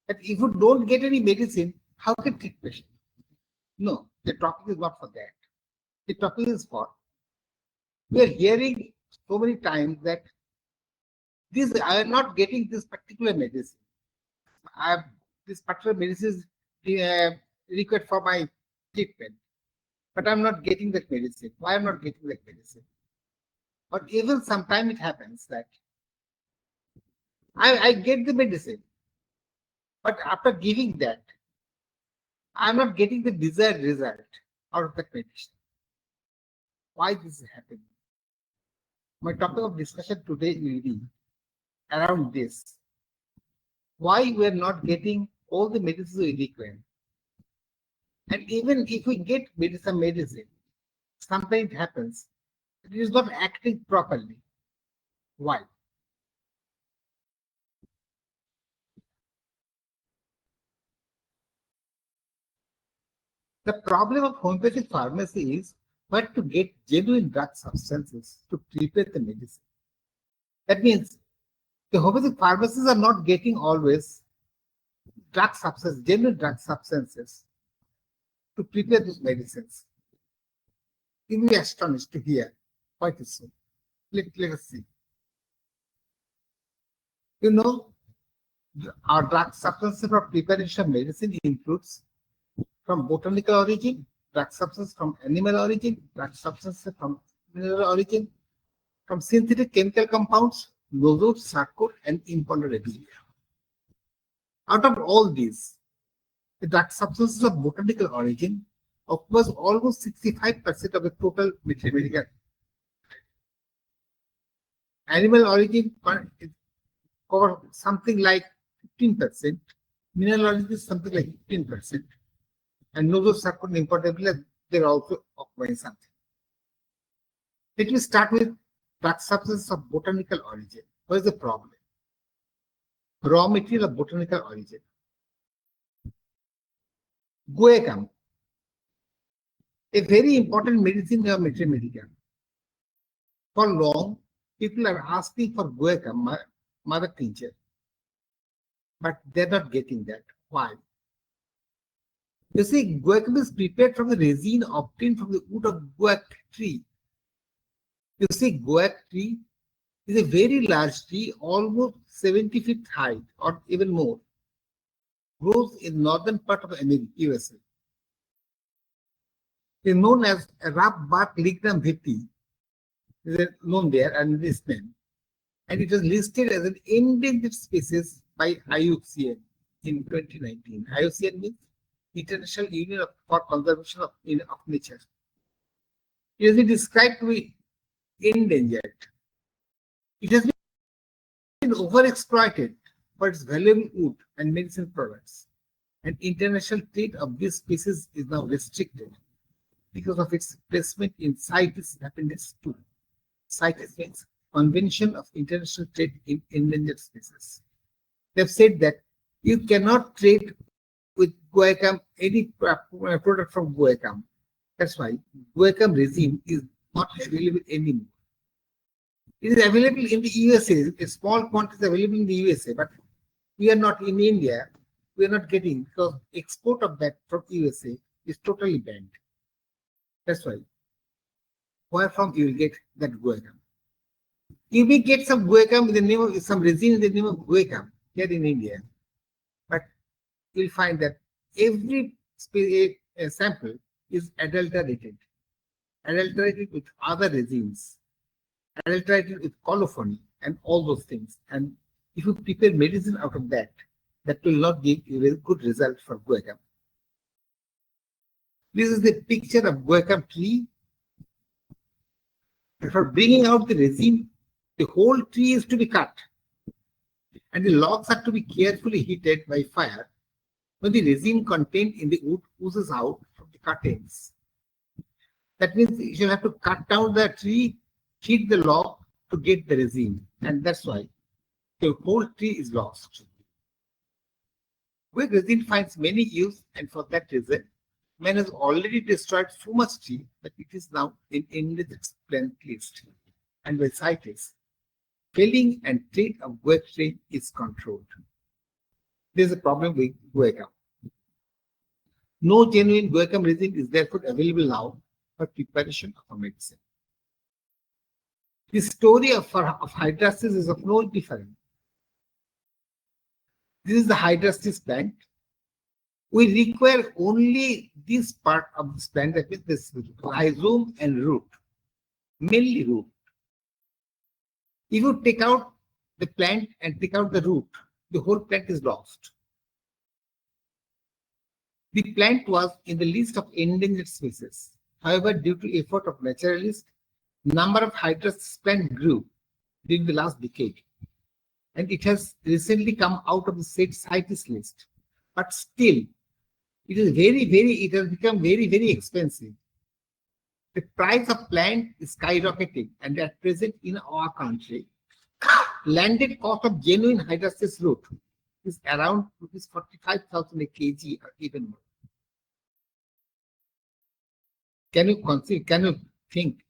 that if you don't get any medicine, how can treat patient? No, the topic is not for that. The topic is for, we are hearing so many times that I am not getting this particular medicine. This particular medicine is required for my treatment, but I'm not getting that medicine. Why I'm not getting that medicine? But even sometimes it happens that I get the medicine, but after giving that, I'm not getting the desired result out of that medicine. Why this is happening? My topic of discussion today will be around this. Why we are not getting all the medicines we require. And even if we get some medicine, sometimes it happens, it is not acting properly. Why? The problem of homeopathic pharmacy is where to get genuine drug substances to prepare the medicine. That means the homeopathic pharmacies are not getting always drug substances, genuine drug substances to prepare these medicines. You will be astonished to hear why it is so. Let us see. You know, our drug substances for preparation of medicine includes from botanical origin, drug substances from animal origin, drug substances from mineral origin, from synthetic chemical compounds, nosodes, sarcode, and imponderabilia. Out of all these, the drug substances of botanical origin occurs almost 65% of the total medical. Animal origin cover something like 15%, mineral origin is something like 15%, and nosodes, sarcode, and imponderabilia, they're also occupying something. Let me start with drug substances of botanical origin. What is the problem? Raw material of botanical origin. Guaiacum, a very important medicine of Medica. For long, people are asking for guaiacum, mother tincture, but they're not getting that. Why? You see, guaiacum is prepared from the resin obtained from the wood of guaiac tree. You see, guaiac tree is a very large tree, almost 70 feet high or even more. Grows in northern part of America, USA. It is known as a rough bark lignum vitae. It is known there and this name. And it was listed as an endangered species by IUCN in 2019. IUCN means International Union for Conservation of Nature. It has been described to be endangered. It has been overexploited for its valuable wood and medicine products. And international trade of this species is now restricted because of its placement in CITES Appendix 2. CITES means Convention of International Trade in Endangered Species. They have said that you cannot trade with guaiacum, any product from guaiacum. That's why guaiacum resin is not available anymore. It is available in the USA. A small quantity is available in the USA, but we are not in India. We are not getting, because export of that from USA is totally banned. That's why. Where from you will get that guaiacum? You may get some guaiacum in the name of some resin in the name of guaiacum here in India, but you'll find that every sample is adulterated with other resins, adulterated with colophony and all those things. And if you prepare medicine out of that, that will not give you a good result for guaiacum. This is the picture of guaiacum tree. For bringing out the resin, the whole tree is to be cut, and the logs are to be carefully heated by fire when the resin contained in the wood oozes out from the cut ends. That means you shall have to cut down the tree, heat the log to get the resin, and that's why the whole tree is lost. Guaiac resin finds many use, and for that reason, man has already destroyed so much tree that it is now in endangered plant list. And by CITES, felling and trade of guaiac tree is controlled. There's a problem with guaiacum. No genuine guaiacum resin is therefore available now for preparation of a medicine. The story of hydrosis is of no different. This is the hydrosis plant. We require only this part of this plant, that means this rhizome and root, mainly root. If you take out the plant and take out the root, the whole plant is lost. The plant was in the list of endangered species. However, due to effort of naturalists, number of hydrosis plants grew during the last decade, and it has recently come out of the CITES list. But still, it has become very expensive. The price of plant is skyrocketing, and at present in our country, landed cost of genuine hydrosis root is around rupees 45,000 a kg or even more. Can you think,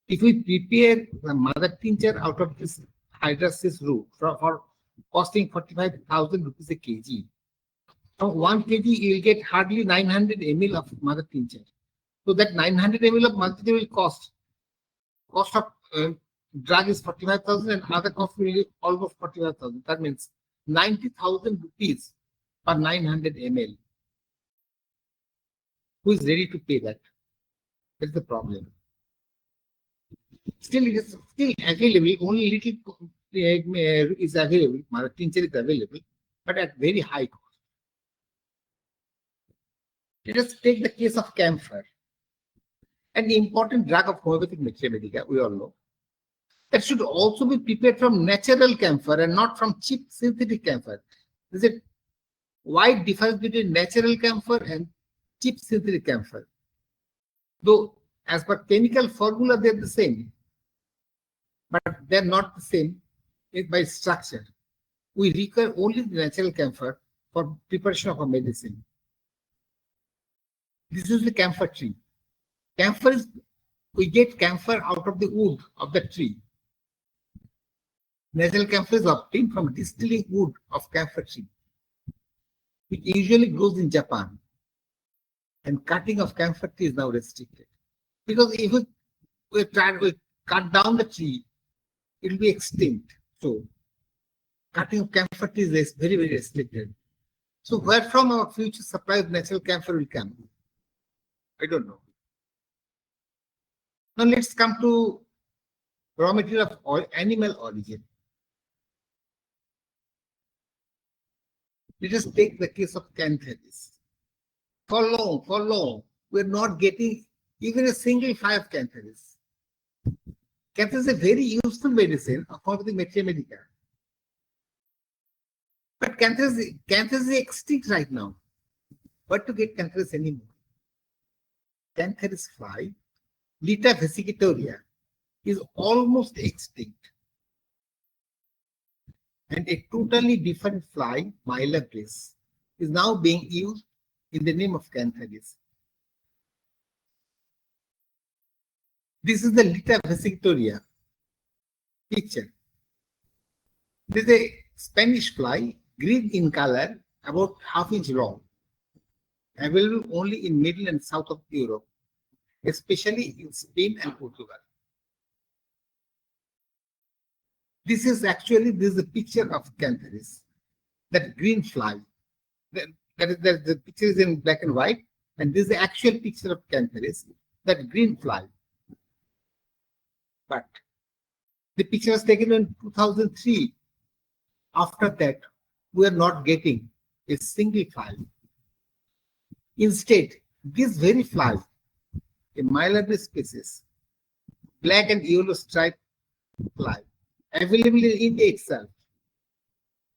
if we prepare the mother tincture out of this hydrosis root for costing 45,000 rupees a kg, from 1 kg you will get hardly 900 ml of mother tincture. So that 900 ml of mother tincture will cost of drug is 45,000 and other cost will be almost 45,000. That means 90,000 rupees per 900 ml. Who is ready to pay that? That's the problem. Still, it is still available. Only little is available. Mother tincture is available, but at very high cost. Let us take the case of camphor, an important drug of homeopathic medica, we all know. That should also be prepared from natural camphor and not from cheap synthetic camphor. Is it wide difference between natural camphor and cheap synthetic camphor? Though, as per chemical formula, they're the same, but they're not the same by structure. We require only the natural camphor for preparation of a medicine. This is the camphor tree. Camphor is, we get camphor out of the wood of the tree. Natural camphor is obtained from distilling wood of camphor tree. It usually grows in Japan, and cutting of camphor tree is now restricted. Because if we cut down the tree, it will be extinct. So cutting of camphor tree is very restricted. So where from our future supply of natural camphor will come? I don't know. Now let's come to raw material of animal origin. Let us take the case of Cantharis. For long, we're not getting even a single fly of Cantharis. Cantharis is a very useful medicine according to the medica. But Cantharis is extinct right now. What to get Cantharis anymore? Cantharis fly, Lita vesicatoria, is almost extinct. And a totally different fly, Mylabris, is now being used in the name of Cantharis. This is the Lita vesicatoria picture. This is a Spanish fly, green in color, about half-inch long, available only in Middle and South of Europe, especially in Spain and Portugal. This is a picture of Cantharis, that green fly. The picture is in black and white, and this is the actual picture of Cantharis, that green fly. But the picture was taken in 2003. After that, we are not getting a single fly. Instead, this very fly, a Mylabris species, black and yellow striped fly, available in India itself,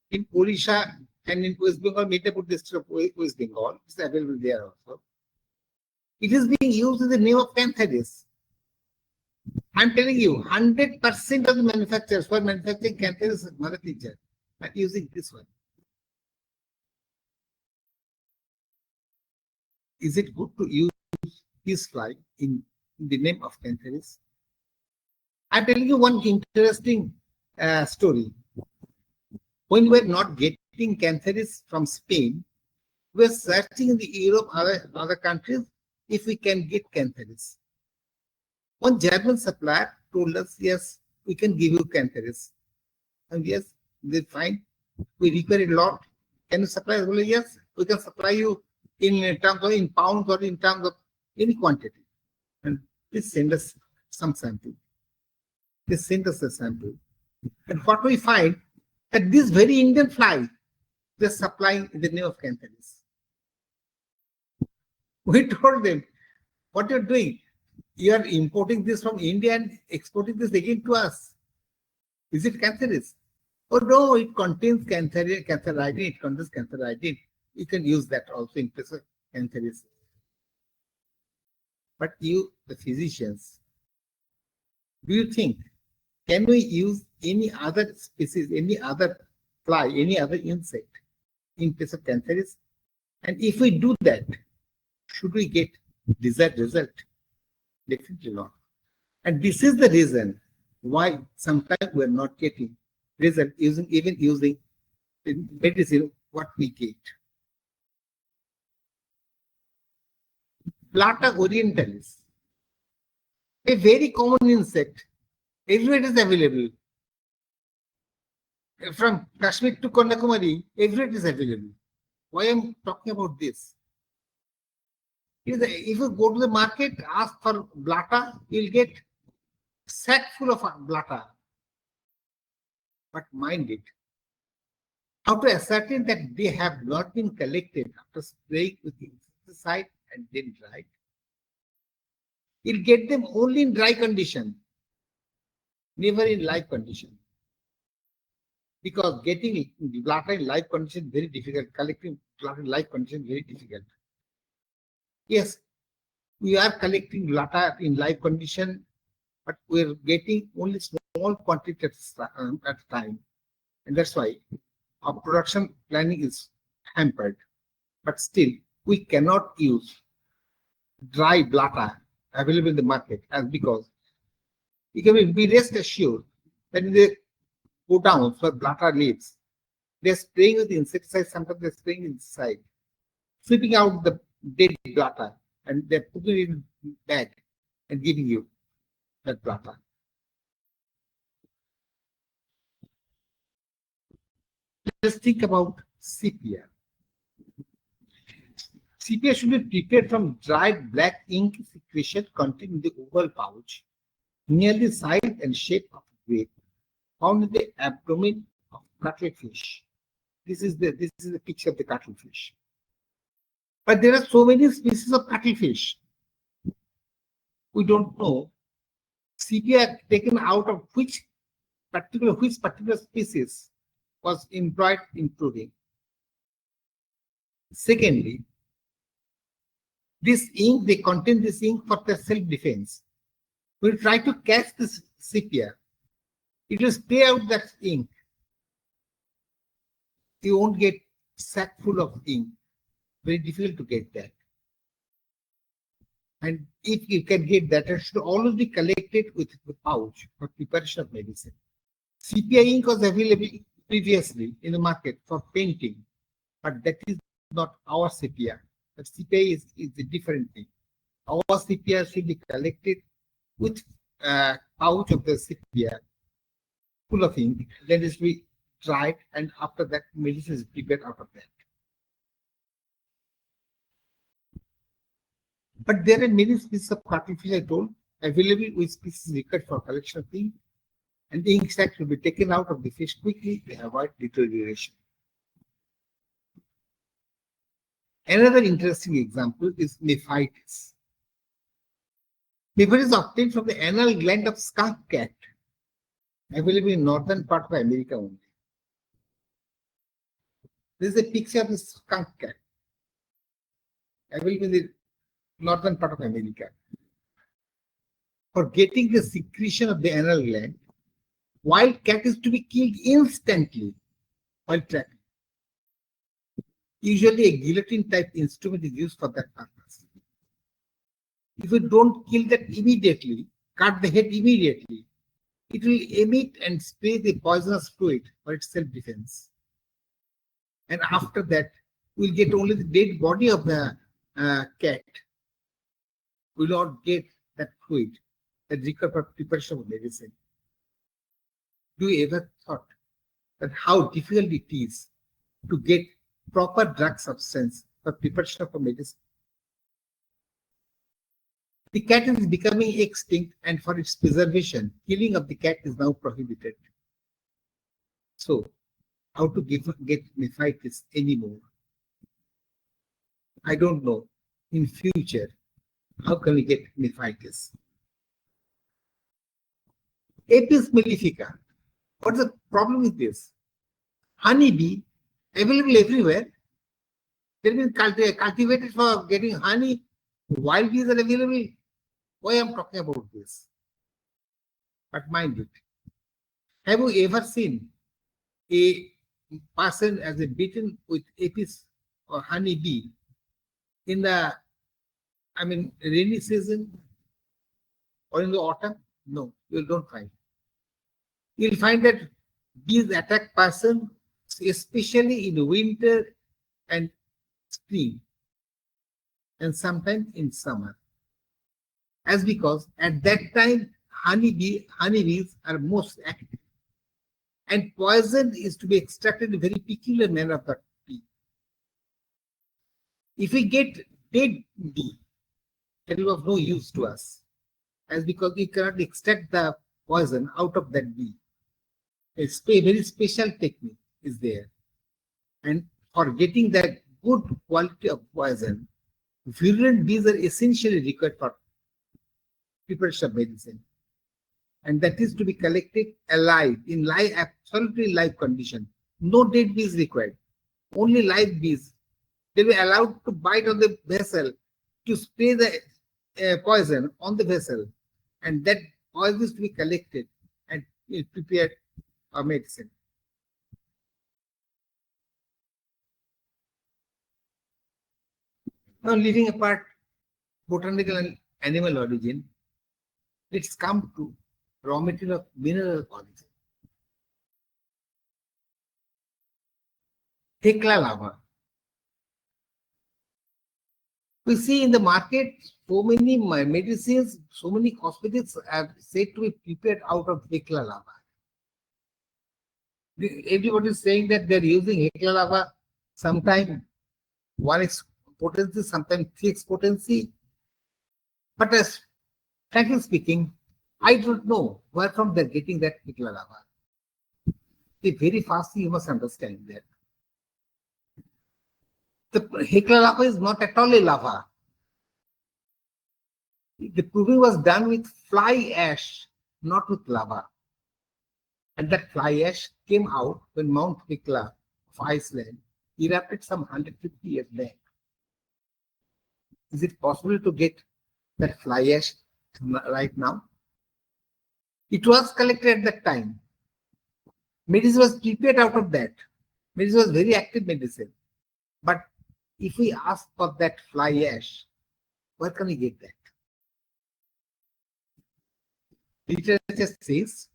in Odisha and in West Bengal, Midnapur district of West Bengal, it's available there also. It is being used in the name of Cantharis. I'm telling you, 100% of the manufacturers who are manufacturing Cantharis mother tincture are using this one. Is it good to use this fly in the name of Cantharis? I'm telling you one interesting story. When we were not getting getting Cantharis from Spain, we are searching in the Europe, other countries, if we can get Cantharis. One German supplier told us, yes, we can give you Cantharis. And yes, they fine. We require a lot. Can you supply? Well, yes, we can supply you in terms of in pounds or in terms of any quantity. And please send us some sample. They send us a sample. And what we find, that this very Indian fly, they're supplying in the name of Cantharis. We told them, what you're doing, you are importing this from India and exporting this again to us. Is it Cantharis? Oh no, it contains cantharidin, it contains cantharidin. You can use that also in place of Cantharis. But you, the physicians, do you think, can we use any other species, any other fly, any other insect in place of Cantharis? And if we do that, should we get desired result? Definitely not. And this is the reason why sometimes we are not getting result using medicine what we get. Plata orientalis, a very common insect, everywhere it is available. From Kashmir to Kanyakumari, everywhere it is available. Why I am talking about this? If you go to the market, ask for blata, you will get sack full of blata. But mind it, how to ascertain that they have not been collected after spraying with insecticide and then dried? You'll get them only in dry condition, never in live condition. Because getting blata in live condition is very difficult, collecting blata in live condition is very difficult. Yes, we are collecting blata in live condition, but we are getting only small quantity at a time. And that's why our production planning is hampered. But still, we cannot use dry blata available in the market, as because you can be rest assured that when they go down for blata leaves, they're spraying with insecticide, sometimes they're spraying inside, sweeping out the dead blata, and they're putting it in a bag and giving you that blata. Let's think about sepia. Sepia should be prepared from dried black ink secretion contained in the oval pouch, near the size and shape of a grape, found in the abdomen of cuttlefish. This is the picture of the cuttlefish. But there are so many species of cuttlefish. We don't know sepia taken out of which particular species was employed in proving. Secondly, this ink, they contain this ink for their self-defense. We try to catch this sepia. It will spray out that ink. You won't get sack full of ink. Very difficult to get that. And if you can get that, it should always be collected with the pouch for preparation of medicine. Sepia ink was available previously in the market for painting, but that is not our sepia. But sepia is a different thing. Our sepia should be collected with a pouch of the sepia full of ink, then it will be dried, and after that medicine is prepared out of that. But there are many species of cuttlefish, I told, available with species required for collection of ink, and the ink sac will be taken out of the fish quickly to avoid deterioration. Another interesting example is Mephitis. Mephitis is obtained from the anal gland of skunk cat, available in northern part of America only. This is a picture of the skunk cat, available in the northern part of America. For getting the secretion of the anal gland, wild cat is to be killed instantly while trapping. Usually a guillotine type instrument is used for that purpose. If you don't kill that immediately, cut the head immediately, it will emit and spray the poisonous fluid for its self-defense. And after that, we'll get only the dead body of the cat. We'll not get that fluid, that required for preparation of medicine. Do you ever thought that how difficult it is to get proper drug substance for preparation of a medicine? The cat is becoming extinct, and for its preservation, killing of the cat is now prohibited. So, how to get Mephitis anymore? I don't know. In future, how can we get Mephitis? Apis mellifica. What's the problem with this? Honeybee, available everywhere. They've been cultivated for getting honey. Wild bees are available. Why I'm talking about this? But mind it, have you ever seen a person as a bitten with apis or honeybee in the, rainy season or in the autumn? No, you don't find. You'll find that bees attack person, especially in winter and spring, and sometimes in summer. As because at that time honeybees are most active, and poison is to be extracted in a very peculiar manner of that bee. If we get dead bee, that will be of no use to us, as because we cannot extract the poison out of that bee. A very special technique is there, and for getting that good quality of poison, virulent bees are essentially required for preparation of medicine, and that is to be collected alive, in live, absolutely live condition. No dead bees required, only live bees. They were allowed to bite on the vessel, to spray the poison on the vessel, and that poison is to be collected and prepared for medicine. Now, leaving apart botanical and animal origin, let's come to raw material of mineral origin. Hekla lava. We see in the market so many medicines, so many cosmetics are said to be prepared out of Hekla lava. Everybody is saying that they're using Hekla lava, sometimes 1x potency, sometimes 3x potency. But as frankly speaking, I don't know where from they're getting that Hekla lava. The very fast thing you must understand that the Hekla lava is not at all a lava. The proving was done with fly ash, not with lava. And that fly ash came out when Mount Hekla of Iceland erupted some 150 years back. Is it possible to get that fly ash right now? It was collected at that time. Medicine was prepared out of that. Medicine was very active medicine. But if we ask for that fly ash, where can we get that? Literature says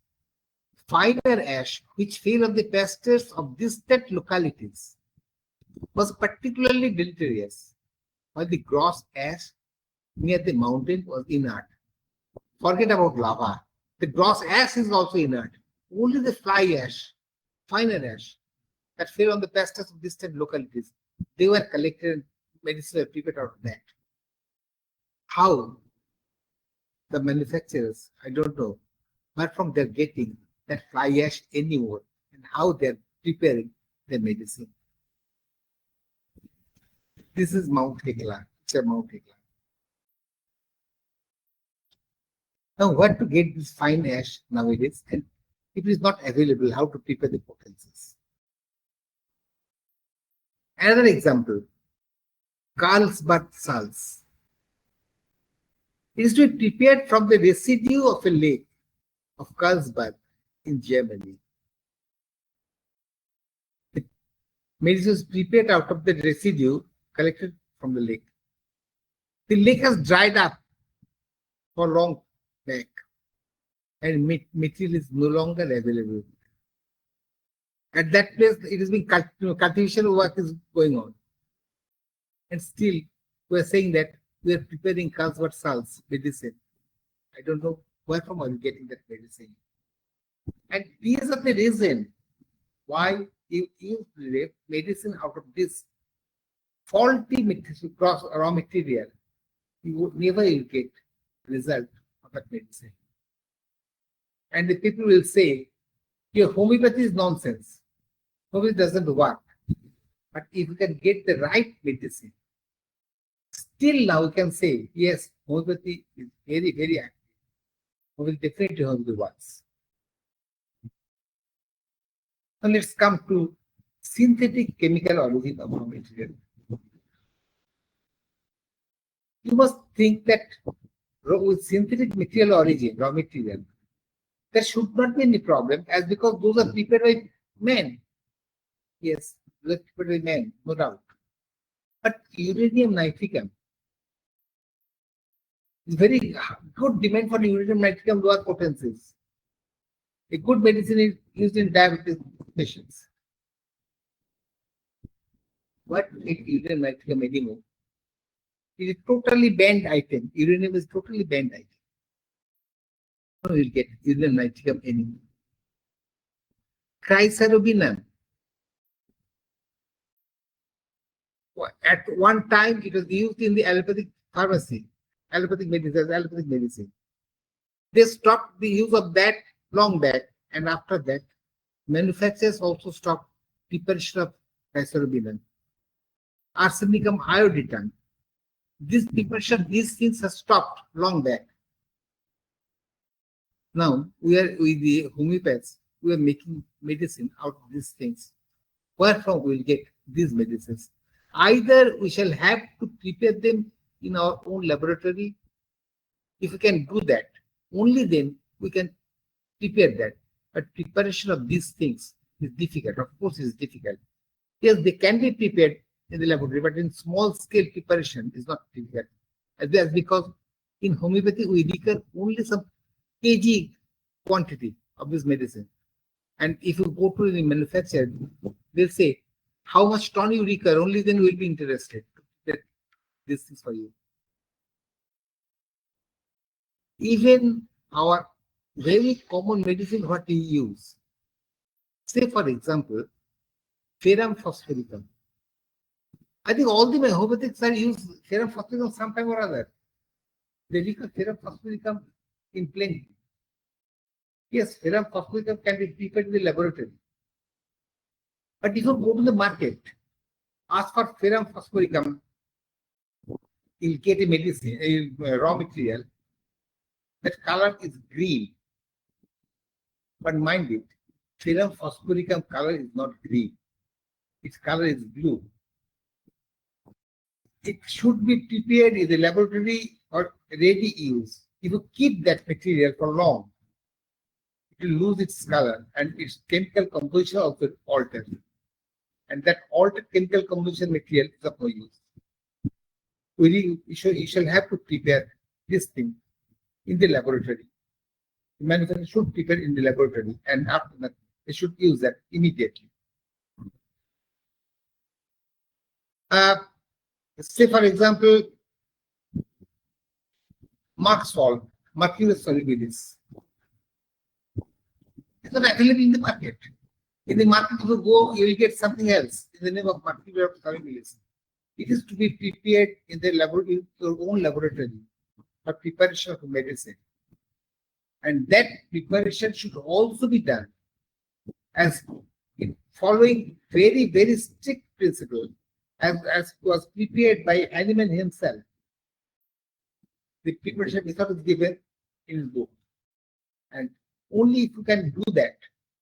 finer ash which fell on the pastures of distant localities was particularly deleterious, while the gross ash near the mountain was inert. Forget about lava. The gross ash is also inert. Only the fly ash, finer ash, that fell on the pastures of distant localities, they were collected and medicine were prepared out of that. How the manufacturers, I don't know, where from they're getting that fly ash anymore and how they're preparing their medicine. This is Mount Hekla. It's a Mount Hekla. Now, what to get this fine ash nowadays, and if it is not available, how to prepare the potencies? Another example, Carlsbad salts. It is to be prepared from the residue of a lake of Carlsbad in Germany. The medicine is prepared out of the residue collected from the lake. The lake has dried up for long back, and material is no longer available. At that place, it is being cultivation work is going on. And still, we are saying that we are preparing Carlsbad salts, medicine. I don't know where from are you getting that medicine. And these are the reason why you use medicine out of this faulty raw material. You would never get result of that medicine. And the people will say, your homeopathy is nonsense. Homeopathy doesn't work. But if you can get the right medicine, still now you can say, yes, homeopathy is very, very active. Homeopathy definitely homeopathy works. Now let's come to synthetic chemical origin of raw material. You must think that with synthetic material origin, raw material, there should not be any problem, as because those are prepared by men. Yes, those are prepared by men, no doubt. But uranium nitricum is very good demand for uranium nitricum lower potencies. A good medicine is used in diabetes patients. What is uranium nitricum anymore? It is totally banned item. Uranium is totally banned item. No, you'll get uranium nitricum anymore. Chrysarobinum. At one time, it was used in the allopathic pharmacy, allopathic medicine. They stopped the use of that long back, and after that, manufacturers also stopped preparation of chrysarobinum. Arsenicum iodidum. This preparation, these things have stopped long back. Now we are with the homeopaths. We are making medicine out of these things. Where from we will get these medicines? Either we shall have to prepare them in our own laboratory. If we can do that, only then we can prepare that. But preparation of these things is difficult. Of course, it's difficult. Yes, they can be prepared in the laboratory, but in small scale preparation is not difficult. That's because in homeopathy we require only some kg quantity of this medicine. And if you go to the manufacturer, they'll say, how much ton you require, only then we'll be interested to get this is for you. Even our very common medicine, what we use, say for example, ferrum phosphoricum. I think all the homeopathics are use ferrum phosphoricum sometime or other. They require ferrum phosphoricum in plenty. Yes, ferrum phosphoricum can be prepared in the laboratory. But if you go to the market, ask for ferrum phosphoricum, you'll get a medicine, a raw material. That color is green. But mind it, ferrum phosphoricum color is not green. Its color is blue. It should be prepared in the laboratory or ready use. If you keep that material for long, it will lose its color and its chemical composition also alters. And that altered chemical composition material is of no use. You shall have to prepare this thing in the laboratory. The manufacturer should prepare in the laboratory, and after that, they should use that immediately. Say, for example, mark salt, mercury solubilis. It's not available in the market. In the market, if you go, you will get something else in the name of mercury solubilis. It is to be prepared in the laboratory, your own laboratory, for preparation of medicine. And that preparation should also be done as in following very, very strict principle as was prepared by Hahnemann himself. The preparation method is given in his book. And only if you can do that,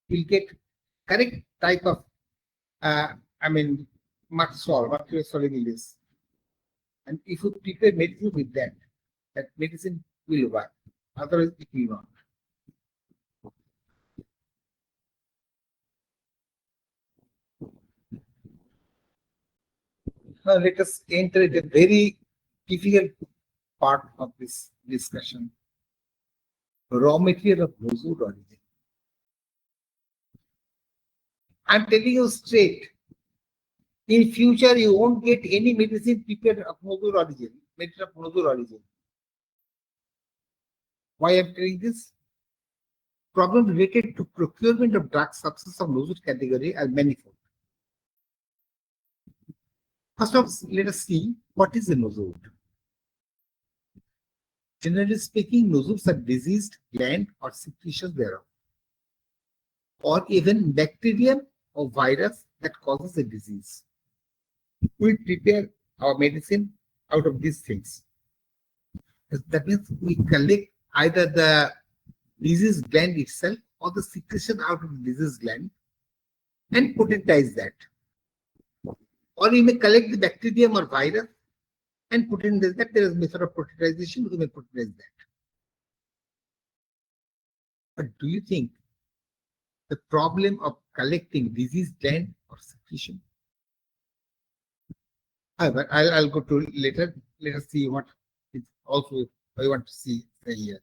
you'll get correct type of, mark salt, mercury solubilis. And if you prepare medicine with that, that medicine will work. Otherwise, it will not. Now let us enter a very difficult part of this discussion. Raw material of nosode origin. I'm telling you straight. In future, you won't get any medicine prepared of nosode origin, made of nosode origin. Why I'm telling this? Problems related to procurement of drug substance of nosode category are manifold. First of all, let us see what is a nosode. Generally speaking, nosodes are diseased gland or secretions thereof, or even bacterium or virus that causes a disease. We prepare our medicine out of these things. That means we collect either the disease gland itself or the secretion out of the disease gland and potentize that. Or you may collect the bacterium or virus and potentize that. There is a method of potentization, we may potentize that. But do you think the problem of collecting disease gland or secretion? However, I'll go to later. Let us see what is also I want to see here.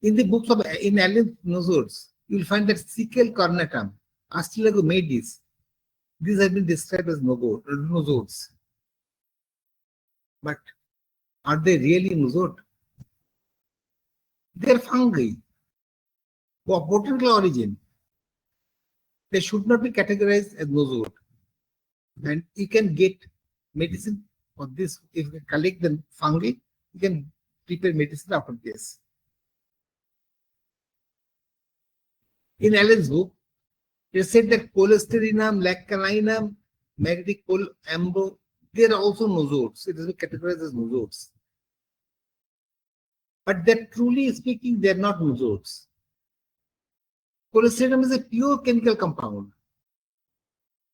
In the books of alien nosodes, you will find that Sical cornatum, Astilagomedis, these have been described as nosodes. But are they really nosode? They are fungi of botanical origin. They should not be categorized as nosode. And you can get medicine for this. If you collect the fungi, you can prepare medicine out of this. In Allen's book, it said that Cholesterinum, Laccaninum, Magnetic Ambo, they are also nosodes. It is categorized as nosodes. But that truly speaking, they are not nosodes. Cholesterinum is a pure chemical compound.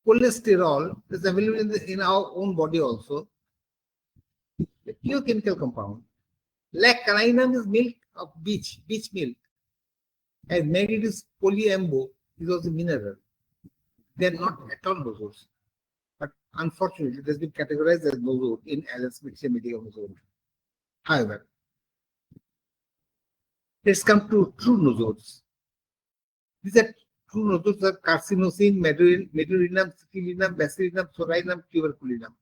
Cholesterol is available in our own body also. A pure chemical compound. Laccaninum is milk of beech milk. And Mephitis polyambo is also mineral. They are not at all nosodes. But unfortunately, it has been categorized as nosode in Allen's medical nosode. However, let's come to true nosodes. These are true nosodes are carcinosin, medurinum, sicilinum, bacillinum, sorinum, tuberculinum.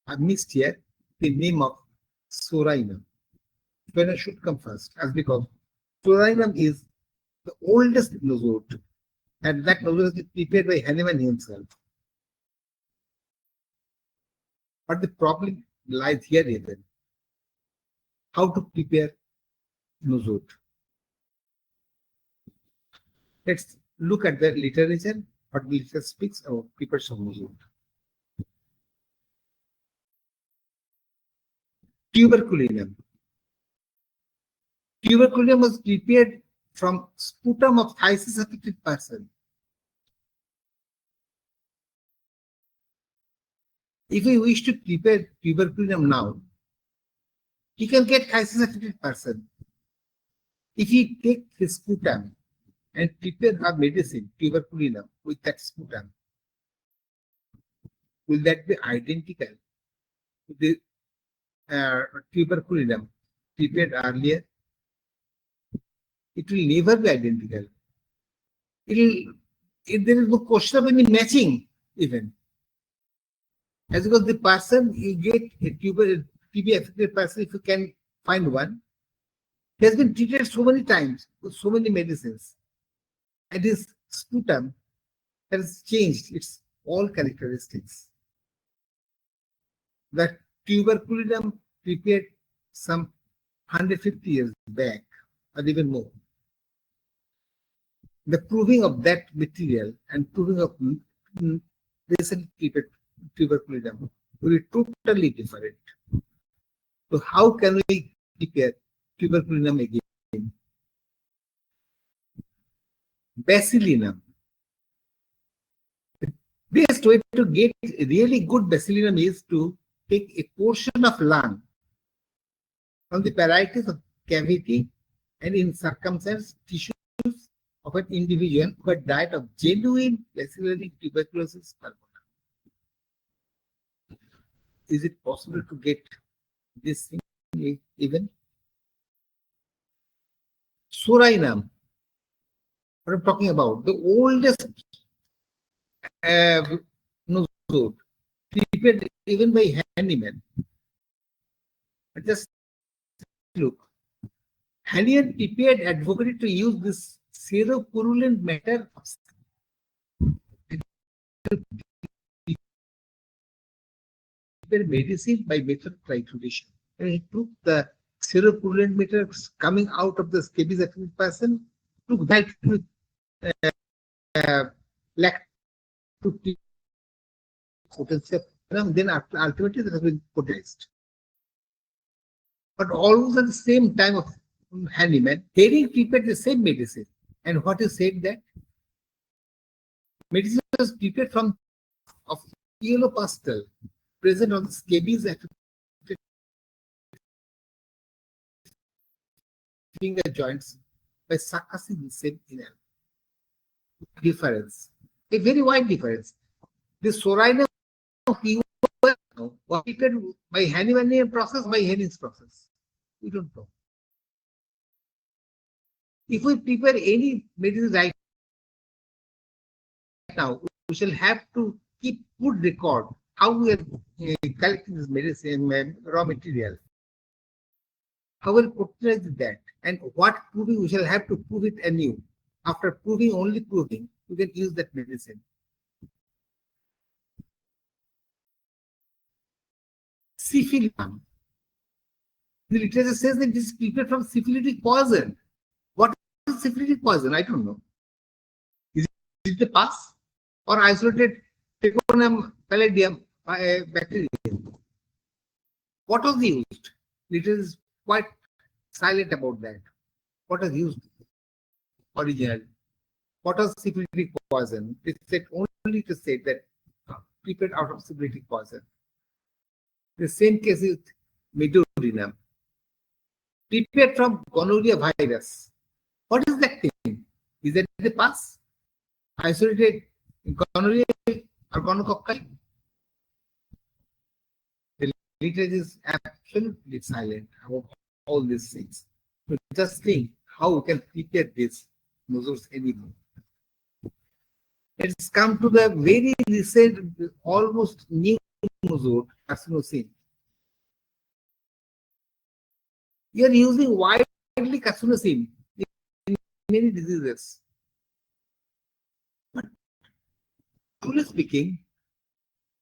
I missed here the name of sorinum. When I should come first, as because sorinum is the oldest nosode, and that nosode is prepared by Hahnemann himself. But the problem lies here even. How to prepare nosode? Let's look at the literature. What literature speaks about preparation of nosode. Tuberculinum. Tuberculinum was prepared from sputum of phthisis affected person. If we wish to prepare tuberculinum now, you can get phthisis affected person. If you take his sputum and prepare our medicine, tuberculinum, with that sputum, will that be identical to the tuberculinum prepared earlier? It will never be identical. There is no question of any matching even. As because the person you get a TB affected person, if you can find one, he has been treated so many times with so many medicines, and his sputum has changed its all characteristics. That tuberculinum prepared some 150 years back, or even more. The proving of that material and proving of recently prepared tuberculinum will be totally different. So how can we prepare tuberculinum again? Bacillinum. The best way to get really good bacillinum is to take a portion of lung from the parietes of cavity and in circumstance tissues of an individual who had died of genuine bacillary tuberculosis pulmonale. Is it possible to get this thing even? Sorinum, what I'm talking about, the oldest nosode, prepared even by handyman. Just look. Handyman prepared advocated to use this seropurulent matter medicine by method of trituration. And he took the seropurulent matter coming out of the scabies affected person, took that with lactic potency, then ultimately that has been potarized. But almost at the same time of handyman, Herring prepared the same medicine. And what he said that medicine was prepared from of yellow pastel present on the scabies affected finger joints by succussing the same enamel. Difference. A very wide difference. The Sorinum was prepared by handyman process, by Herring's process. We don't know. If we prepare any medicine right now, we shall have to keep good record how we are collecting this medicine raw material. How will portray that, and what proving we shall have to prove it anew. After proving, only proving, you can use that medicine. Syphilium. The literature says that this is prepared from syphilitic poison. What is syphilitic poison? I don't know. Is it a pus or isolated Trichonum pallidum bacteria? What was used? Literature is quite silent about that. What was used originally? What was syphilitic poison? It said only to say that prepared out of syphilitic poison. The same case is Medurinum. Prepared from gonorrhea virus. What is that thing? Is that the pus? Isolated gonorrhea or gonococci? The literature is absolutely silent about all these things. So just think how we can prepare this nosodes anymore. Let's come to the very recent, almost new nosode, carcinosin. You are using widely carcinosin in many diseases. But truly speaking,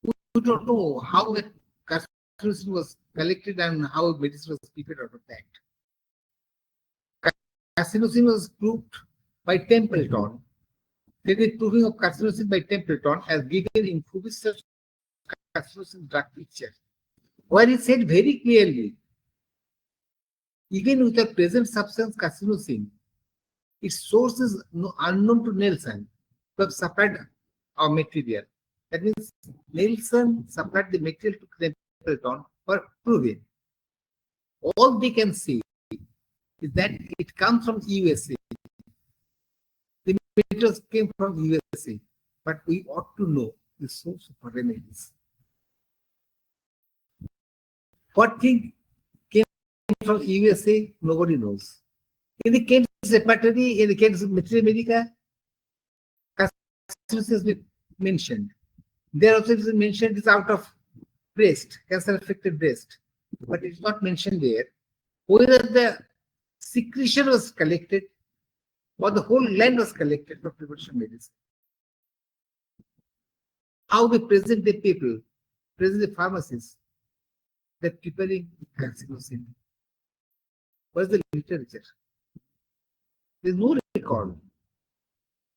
we don't know how that carcinosin was collected and how medicine was prepared out of that. Carcinosin was proved by Templeton. There is proving of carcinosin by Templeton as given in Fubis's carcinosin drug picture, where he said very clearly, even with the present substance carcinosin, its source is unknown to Nelson, who have supplied our material. That means Nelson supplied the material to Templeton for proving. All they can say is that it comes from USA. The materials came from USA, but we ought to know the source of remedies. What thing came from USA, nobody knows. In the Kent repertory, in the Kent Material Medica, carcinosin has been mentioned. There also is mentioned is out of breast, cancer-affected breast, but it's not mentioned there whether the secretion was collected or the whole gland was collected for prevention medicine. How they present the people, present the pharmacists, that preparing carcinosin. What is the literature? There is no record.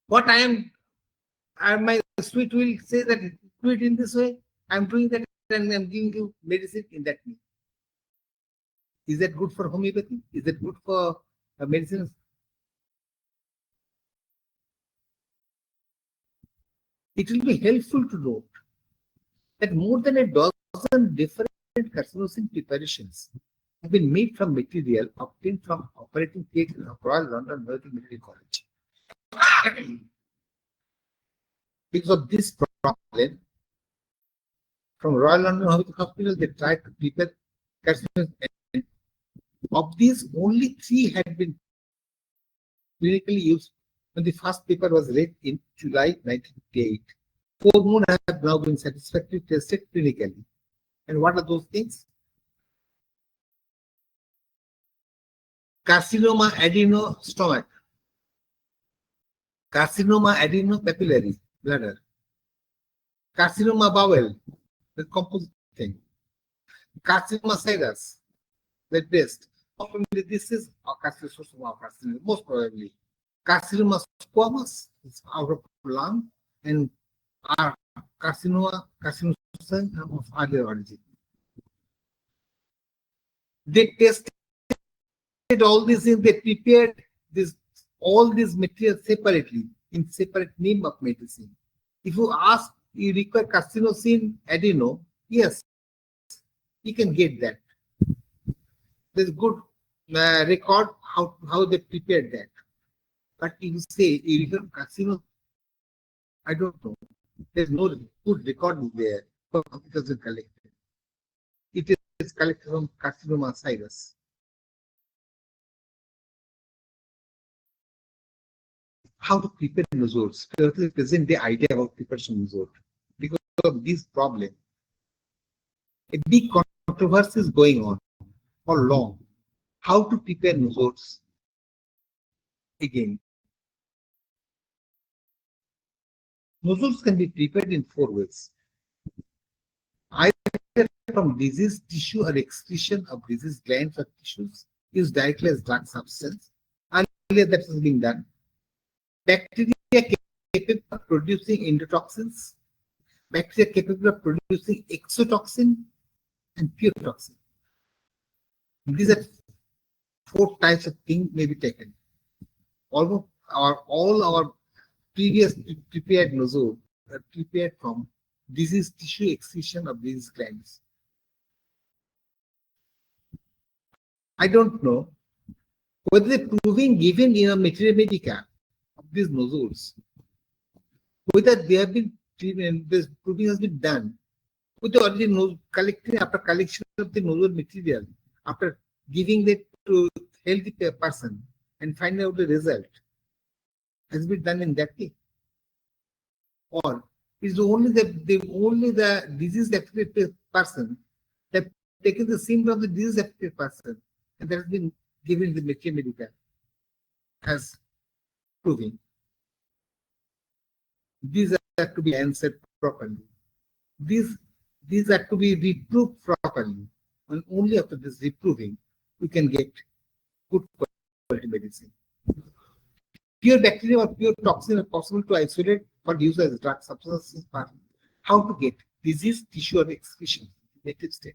What my sweet will say that do it in this way. I am doing that and I am giving you medicine in that way. Is that good for homeopathy? Is that good for medicine? It will be helpful to note that more than a dozen different carcinosin preparations have been made from material obtained from operating theatre of Royal London Medical College. Because of this problem, from Royal London Hospital, they tried to prepare carcinosin. Of these, only 3 had been clinically used when the first paper was read in July 1958. 4 more have now been satisfactorily tested clinically. And what are those things? Carcinoma adenostomach, carcinoma adenopapillary bladder, carcinoma bowel, the composite thing, carcinoma serous, the breast. Probably this is a carcinoma, most probably. Carcinoma squamous is out of lung, and carcinoma of earlier origin. They tested all these things, they prepared all these materials separately in separate name of medicine. If you ask, you require carcinosine adeno, yes, you can get that. There's good record how they prepared that. But you say you require carcino, I don't know. There's no good record there. It doesn't collect. It is collected from carcinoma serous. How to prepare nosodes? Present the idea about preparation nosode. Because of this problem, a big controversy is going on for long. How to prepare nosodes? Again, nosodes can be prepared in 4 ways. Either from diseased tissue or excretion of diseased glands or tissues, used directly as drug substance. Earlier that has been done. Bacteria capable of producing endotoxins, bacteria capable of producing exotoxin and pure toxin. These are 4 types of things may be taken. All our previous prepared nosode are prepared from diseased tissue excretion of these glands. I don't know whether the proving given in a materia medica of these nosodes, whether they have been this proving has been done with the original collecting after collection of the nosode material, after giving it to healthy person and finding out the result, has been done in that way, or is only the disease affected person that taken the symptom of the disease affected person and that has been given the materia medica as proving. These are to be answered properly. These are to be reproved properly, and only after this reproving we can get good quality medicine. Pure bacteria or pure toxin are possible to isolate for use as drug substances. How to get disease, tissue, or excretion in native state?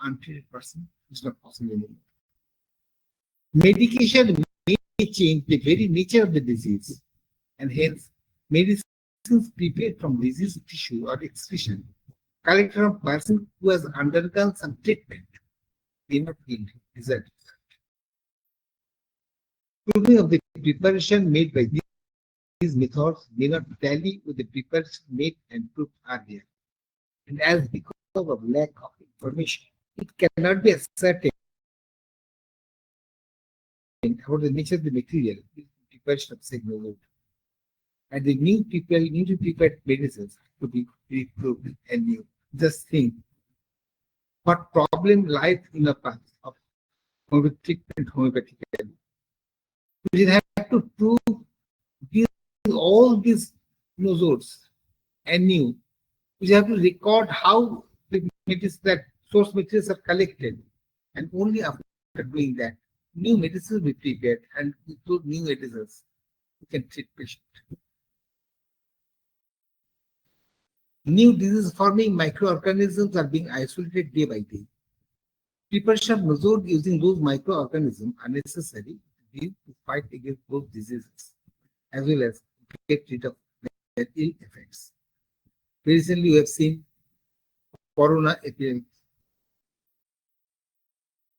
Untreated person is not possible anymore. Medication may change the very nature of the disease, and hence medicines prepared from disease tissue or excretion collected from person who has undergone some treatment may not yield result. Proving of the preparation made by these methods may not tally with the preparation made and proved earlier, and as because of lack of information, it cannot be ascertained about the nature of the material preparation of signal, and the new prepared medicines to be reproved and new. Just think what problem lies in the path of treatment homeopathically. We have to prove all these nosodes and new. We have to record how the medicines that source materials are collected, and only after doing that, new medicines will be prepared, and with those new medicines, we can treat patient. New disease-forming microorganisms are being isolated day by day. Preparation of nosode using those microorganisms are necessary to fight against those diseases, as well as get rid of their ill effects. Recently, we have seen corona epidemic.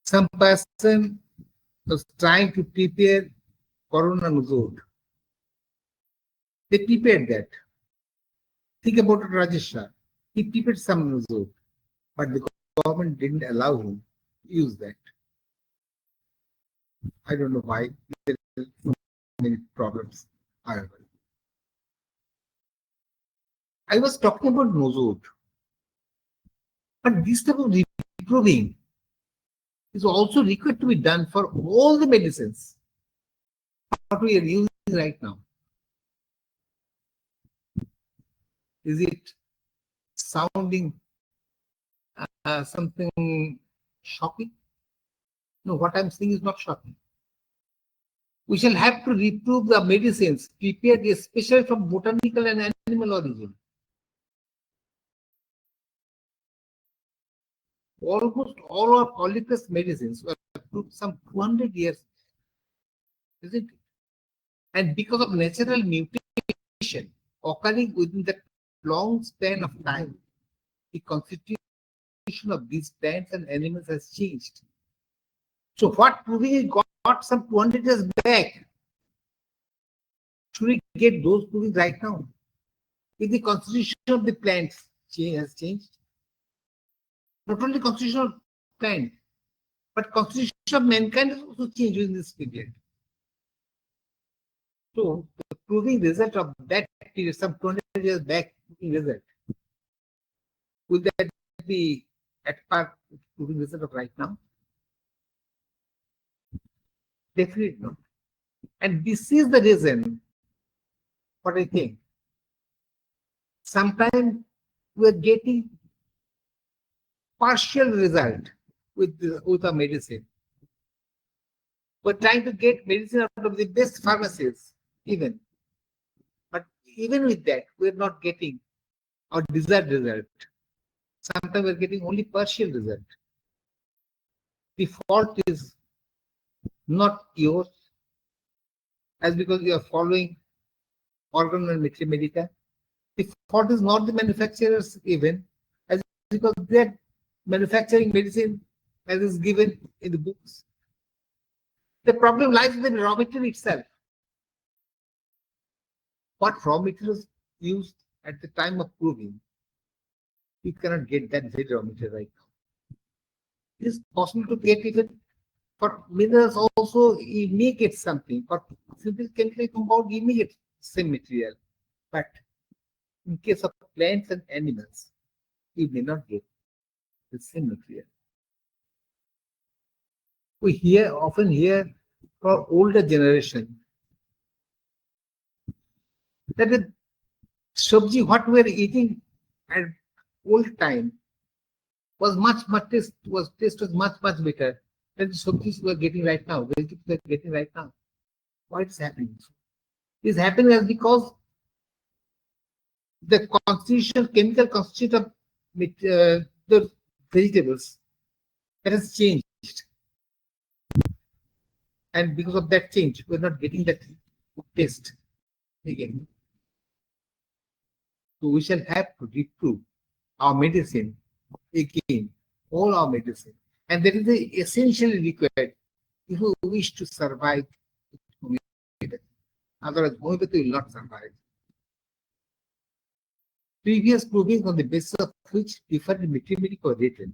Some person was trying to prepare corona nosode. They prepared that. Think about it, Rajesh Shah. He prepared some nosode, but the government didn't allow him to use that. I don't know why. many problems, however. I was talking about nosode, but this type of reproving is also required to be done for all the medicines what we are using right now. Is it sounding something shocking? No, what I'm saying is not shocking. We shall have to reprove the medicines prepared especially from botanical and animal origin. Almost all our polypus medicines were approved some 200 years, isn't it? And because of natural mutation occurring within that long span of time, the constitution of these plants and animals has changed. So what proving got some 200 years back? Should we get those proving right now? If the constitution of the plants has changed, not only constitution of plant, but constitution of mankind has also changed during this period. So the proving result of that period, some 200 years back proving result, will that be at par with proving result of right now? Definitely not. And this is the reason what I think. Sometimes we are getting partial result with a medicine. We're trying to get medicine out of the best pharmacies, even. But even with that, we're not getting our desired result. Sometimes we're getting only partial result. The fault is not yours, as because you are following organ and medica. The fault is not the manufacturers even, as because they're manufacturing medicine as is given in the books. The problem lies in the raw material itself. What raw materials used at the time of proving, you cannot get that very raw material right now. It is possible to get even for minerals also, you may get something. For simple chemical compound, you may get same material. But in case of plants and animals, you may not get the same material. We often hear for older generation that the sabji what we are eating at old time was taste was much better than the sabjis we are getting right now, vegetables we are getting right now. Why is happening? It is happening because the chemical constitution of the vegetables that has changed. And because of that change, we're not getting that taste again. So we shall have to reprove our medicine again, all our medicine. And that is essentially required if we wish to survive homeopathy. Otherwise, homeopathy will not survive. Previous provings on the basis of which different mathematics were written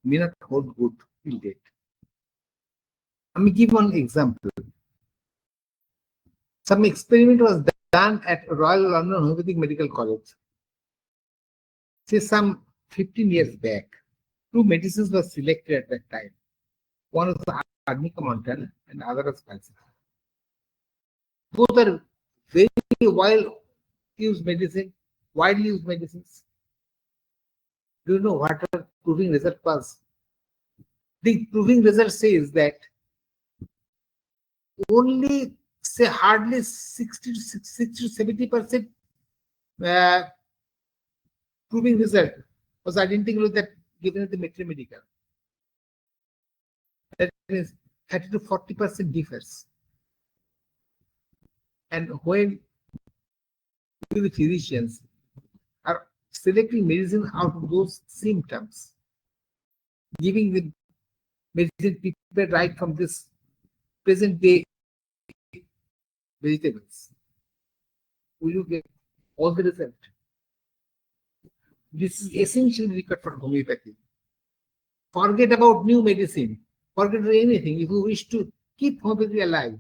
may not hold good till date. Let me give one example. Some experiment was done at Royal London Homeopathic Medical College. Say some 15 years back, two medicines were selected at that time. One was the Arnica Montana and the other was Calcita. Both are very widely used medicines. Do you know what the proving result was? The proving result says that only say hardly 60 to 70% proving result was identical with that given at the Medical. That means 30 to 40% differs. And when the physicians are selecting medicine out of those symptoms, giving the medicine prepared right from this present day vegetables, will you get all the result? This is essentially required for homeopathy. Forget about new medicine. Forget anything. If you wish to keep homeopathy alive,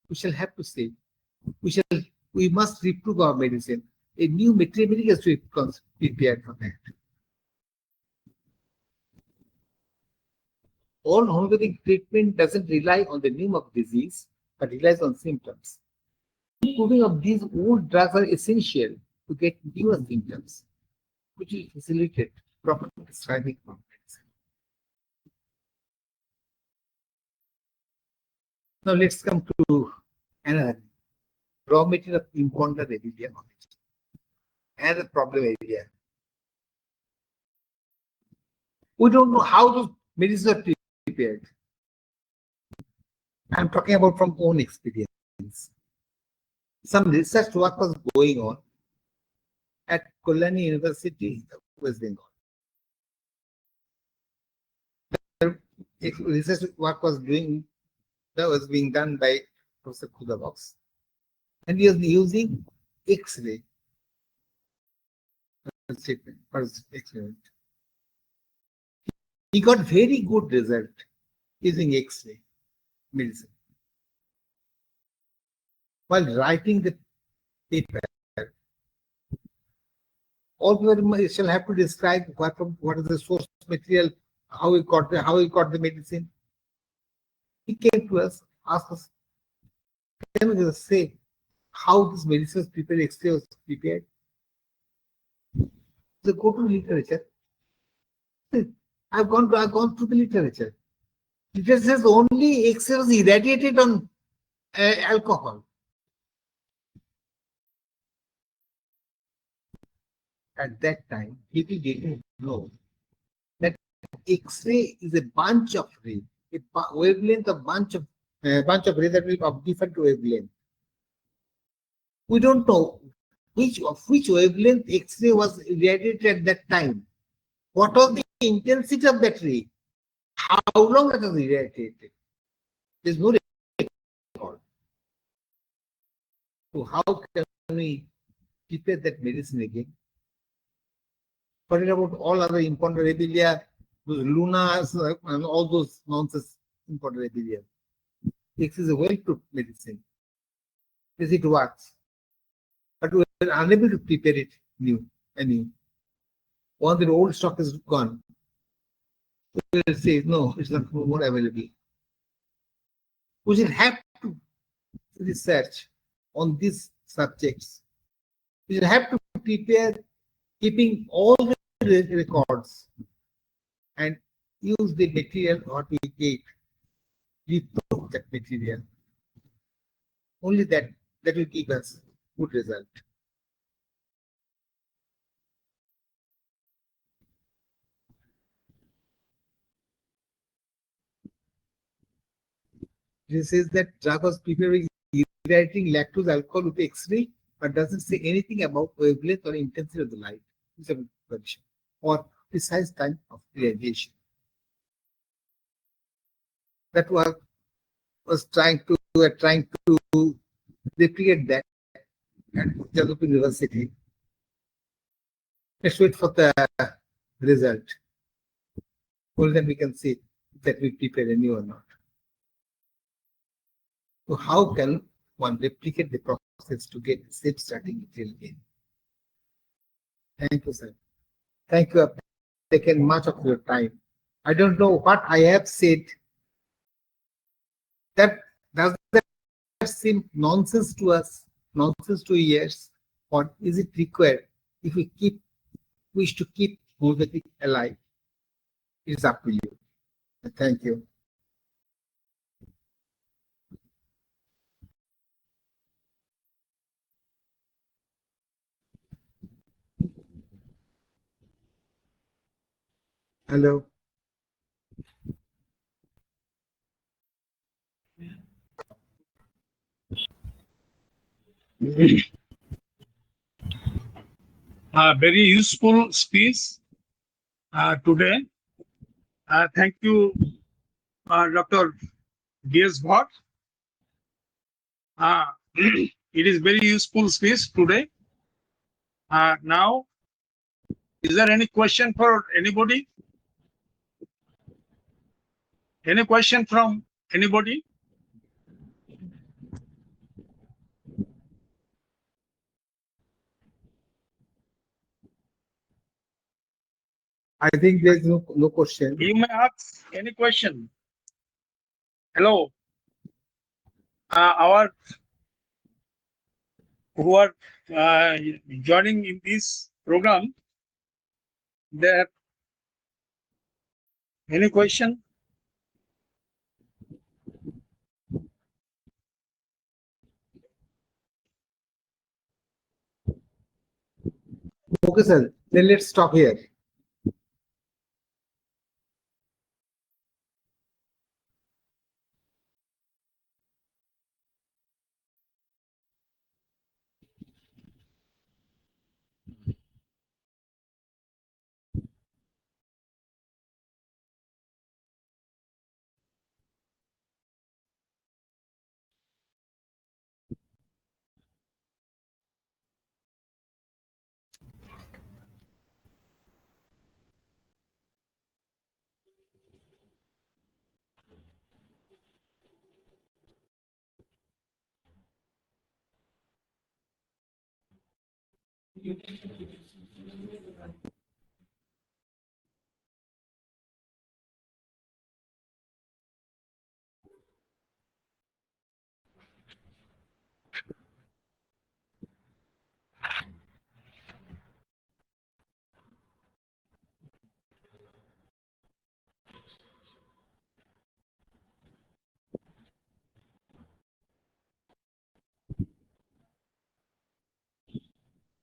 we shall have to say, we must reprove our medicine. A new material has to be prepared for that. All homeopathic treatment doesn't rely on the name of disease, but relies on symptoms. Improving of these old drugs are essential to get newer symptoms, which will facilitate proper prescribing of medicine. Now let's come to another raw material of imponderabilia knowledge. Another problem area. We don't know how those medicines are prepared. I'm talking about from own experience. Some research work was going on at Kolani University, West Bengal. Research work was being done by Professor Kudabox, and he was using X-ray treatment for his experiment. He got very good result using X-ray medicine. While writing the paper, all people shall have to describe what is the source material, how he got the medicine. He came to us, asked us, can we just say how this medicine was prepared, X-ray was prepared? So go to literature. I've gone through the literature. Literature says only X-ray was irradiated on alcohol. At that time, people didn't know that X-ray is a bunch of rays, a wavelength of bunch of rays that will be of different wavelength. We don't know which wavelength X-ray was irradiated at that time. What was the intensity of that ray? How long it was irradiated? There's no record. So how can we prepare that medicine again? Forget about all other imponderabilia, those lunas, and all those nonsense imponderabilia. X is a well-proof medicine. Yes, it works. But we are unable to prepare it anew. Once the old stock is gone, we will say, no, it's not more available. We should have to research on these subjects. We should have to prepare, keeping all the records, and use the material what we get, reprove that material. Only that will give us good result. This says that drug was prepared irradiating lactose alcohol with X-ray, but doesn't say anything about wavelength or intensity of the light. It's a condition or precise time of irradiation. That was trying to replicate that at Jalopur University. Let's wait for the result. Only then we can see that we prepare a new or not. So how can one replicate the process to get the same starting material again? Thank you, sir. Thank you. I've taken much of your time. I don't know what I have said. Does that seem nonsense to us, nonsense to ears, or is it required if we wish to keep homeopathy alive? It's up to you. Thank you. Hello. Very useful speech today. Thank you, Dr. D.S. Bhatt. It is very useful speech today. Now, is there any question for anybody? Any question from anybody? I think there's no question. You may ask any question. Hello. Our who are joining in this program, there any question? Okay, sir. Then let's stop here.